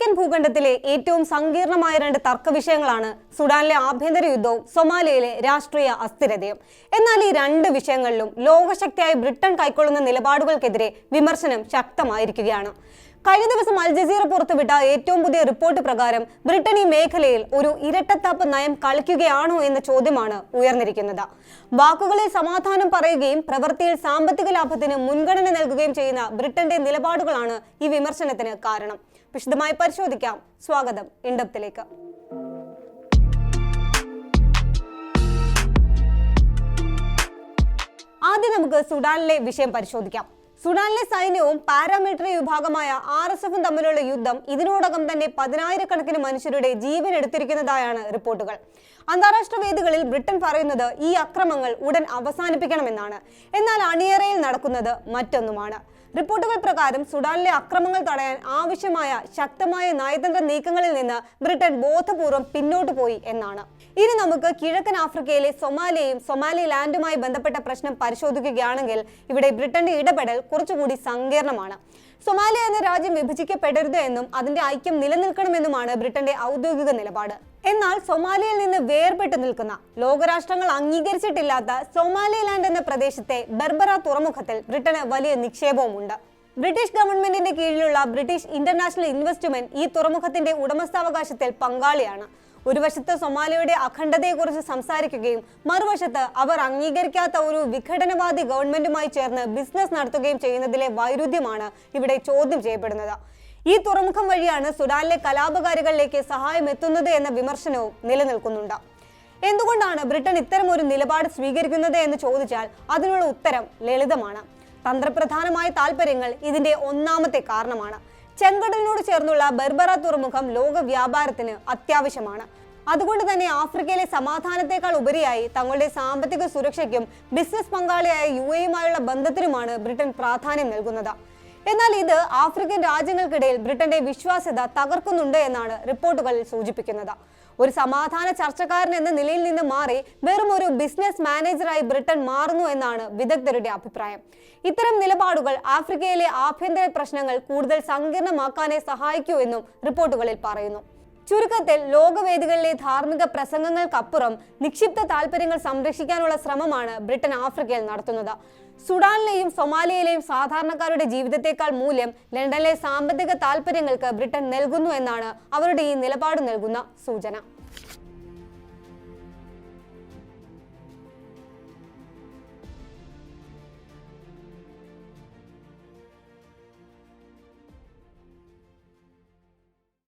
African ഭൂഖണ്ഡത്തിലെ ഏറ്റവും സങ്കീർണമായ രണ്ട് തർക്കവിഷയങ്ങളാണ് സുഡാനിലെ ആഭ്യന്തര യുദ്ധവും സൊമാലിയയിലെ രാഷ്ട്രീയ അസ്ഥിരതയും. എന്നാൽ ഈ രണ്ട് വിഷയങ്ങളിലും ലോകശക്തിയായ ബ്രിട്ടൻ കൈക്കൊള്ളുന്ന നിലപാടുകൾക്കെതിരെ വിമർശനം ശക്തമായിരിക്കുകയാണ്. കഴിഞ്ഞ ദിവസം അൽ ജസീറ പുറത്തുവിട്ട ഏറ്റവും പുതിയ റിപ്പോർട്ട് പ്രകാരം ബ്രിട്ടൻ ഈ മേഖലയിൽ ഒരു ഇരട്ടത്താപ്പ് നയം കളിക്കുകയാണോ എന്ന ചോദ്യമാണ് ഉയർന്നിരിക്കുന്നത്. വാക്കുകളിൽ സമാധാനം പറയുകയും പ്രവൃത്തിയിൽ സാമ്പത്തിക ലാഭത്തിന് മുൻഗണന നൽകുകയും ചെയ്യുന്ന ബ്രിട്ടന്റെ നിലപാടുകളാണ് ഈ വിമർശനത്തിന് കാരണം. വിശദമായി പരിശോധിക്കാം. സ്വാഗതം ഇൻഡെപ്തിലേക്ക്. ആദ്യം നമുക്ക് സുഡാനിലെ വിഷയം പരിശോധിക്കാം. സുഡാനിലെ സൈന്യവും പാരാമിലിറ്ററി വിഭാഗമായ RSFും തമ്മിലുള്ള യുദ്ധം ഇതിനോടകം തന്നെ 10,000-കണക്കിന് മനുഷ്യരുടെ ജീവൻ എടുത്തിരിക്കുന്നതായാണ് റിപ്പോർട്ടുകൾ. അന്താരാഷ്ട്ര വേദികളിൽ ബ്രിട്ടൻ പറയുന്നത് ഈ അക്രമങ്ങൾ ഉടൻ അവസാനിപ്പിക്കണമെന്നാണ്. എന്നാൽ അണിയറയിൽ നടക്കുന്നത് മറ്റൊന്നുമാണ്. റിപ്പോർട്ടുകൾ പ്രകാരം സുഡാനിലെ അക്രമങ്ങൾ തടയാൻ ആവശ്യമായ ശക്തമായ നയതന്ത്ര നീക്കങ്ങളിൽ നിന്ന് ബ്രിട്ടൻ ബോധപൂർവം പിന്നോട്ട് പോയി എന്നാണ്. ഇനി നമുക്ക് കിഴക്കൻ ആഫ്രിക്കയിലെ സൊമാലിയയും സൊമാലിലാൻഡുമായി ബന്ധപ്പെട്ട പ്രശ്നം പരിശോധിക്കുകയാണെങ്കിൽ ഇവിടെ ബ്രിട്ടന്റെ ഇടപെടൽ കുറച്ചുകൂടി സങ്കീർണമാണ്. സൊമാലിയ എന്ന രാജ്യം വിഭജിക്കപ്പെടരുത് എന്നും അതിന്റെ ഐക്യം നിലനിൽക്കണമെന്നുമാണ് ബ്രിട്ടന്റെ ഔദ്യോഗിക നിലപാട്. എന്നാൽ സൊമാലിയയിൽ നിന്ന് വേർപെട്ടു നിൽക്കുന്ന, ലോകരാഷ്ട്രങ്ങൾ അംഗീകരിച്ചിട്ടില്ലാത്ത സൊമാലിലാൻഡ് എന്ന പ്രദേശത്തെ ബെർബറ തുറമുഖത്തിൽ ബ്രിട്ടന് വലിയ നിക്ഷേപവുമുണ്ട്. ബ്രിട്ടീഷ് ഗവൺമെന്റിന്റെ കീഴിലുള്ള ബ്രിട്ടീഷ് ഇന്റർനാഷണൽ ഇൻവെസ്റ്റ്മെന്റ് ഈ തുറമുഖത്തിന്റെ ഉടമസ്ഥാവകാശത്തിൽ പങ്കാളിയാണ്. ഒരു വശത്ത് സൊമാലിയയുടെ അഖണ്ഡതയെക്കുറിച്ച് സംസാരിക്കുകയും മറുവശത്ത് അവർ അംഗീകരിക്കാത്ത ഒരു വിഘടനവാദി ഗവൺമെന്റുമായി ചേർന്ന് ബിസിനസ് നടത്തുകയും ചെയ്യുന്നതിലെ വൈരുദ്ധ്യമാണ് ഇവിടെ ചോദ്യം ചെയ്യപ്പെടുന്നത്. ഈ തുറമുഖം വഴിയാണ് സുഡാനിലെ കലാപകാരികളിലേക്ക് സഹായം എത്തുന്നത് എന്ന വിമർശനവും നിലനിൽക്കുന്നുണ്ട്. എന്തുകൊണ്ടാണ് ബ്രിട്ടൻ ഇത്തരം ഒരു നിലപാട് സ്വീകരിക്കുന്നത് എന്ന് ചോദിച്ചാൽ അതിനുള്ള ഉത്തരം ലളിതമാണ്. തന്ത്രപ്രധാനമായ താല്പര്യങ്ങൾ ഇതിന്റെ ഒന്നാമത്തെ കാരണമാണ്. ചെങ്കടലിനോട് ചേർന്നുള്ള ബെർബറ തുറമുഖം ലോക വ്യാപാരത്തിന് അത്യാവശ്യമാണ്. അതുകൊണ്ട് തന്നെ ആഫ്രിക്കയിലെ സമാധാനത്തെക്കാൾ ഉപരിയായി തങ്ങളുടെ സാമ്പത്തിക സുരക്ഷയ്ക്കും ബിസിനസ് പങ്കാളിയായ UAEയുമായുള്ള ബന്ധത്തിനുമാണ് ബ്രിട്ടൻ പ്രാധാന്യം നൽകുന്നത്. എന്നാൽ ഇത് ആഫ്രിക്കൻ രാജ്യങ്ങൾക്കിടയിൽ ബ്രിട്ടന്റെ വിശ്വാസ്യത തകർക്കുന്നുണ്ട് എന്നാണ് റിപ്പോർട്ടുകളിൽ സൂചിപ്പിക്കുന്നത്. ഒരു സമാധാന ചർച്ചക്കാരൻ എന്ന നിലയിൽ നിന്ന് മാറി വെറും ഒരു ബിസിനസ് മാനേജറായി ബ്രിട്ടൻ മാറുന്നു എന്നാണ് വിദഗ്ധരുടെ അഭിപ്രായം. ഇത്തരം നിലപാടുകൾ ആഫ്രിക്കയിലെ ആഭ്യന്തര പ്രശ്നങ്ങൾ കൂടുതൽ സങ്കീർണമാക്കാനേ സഹായിക്കൂ എന്നും റിപ്പോർട്ടുകളിൽ പറയുന്നു. ചുരുക്കത്തിൽ ലോകവേദികളിലെ ധാർമ്മിക പ്രസംഗങ്ങൾക്കപ്പുറം നിക്ഷിപ്ത താല്പര്യങ്ങൾ സംരക്ഷിക്കാനുള്ള ശ്രമമാണ് ബ്രിട്ടൻ ആഫ്രിക്കയിൽ നടത്തുന്നത്. സുഡാനിലെയും സൊമാലിയയിലെയും സാധാരണക്കാരുടെ ജീവിതത്തെക്കാൾ മൂല്യം ലണ്ടനിലെ സാമ്പത്തിക താല്പര്യങ്ങൾക്ക് ബ്രിട്ടൻ നൽകുന്നു എന്നാണ് അവരുടെ ഈ നിലപാട് നൽകുന്ന സൂചന.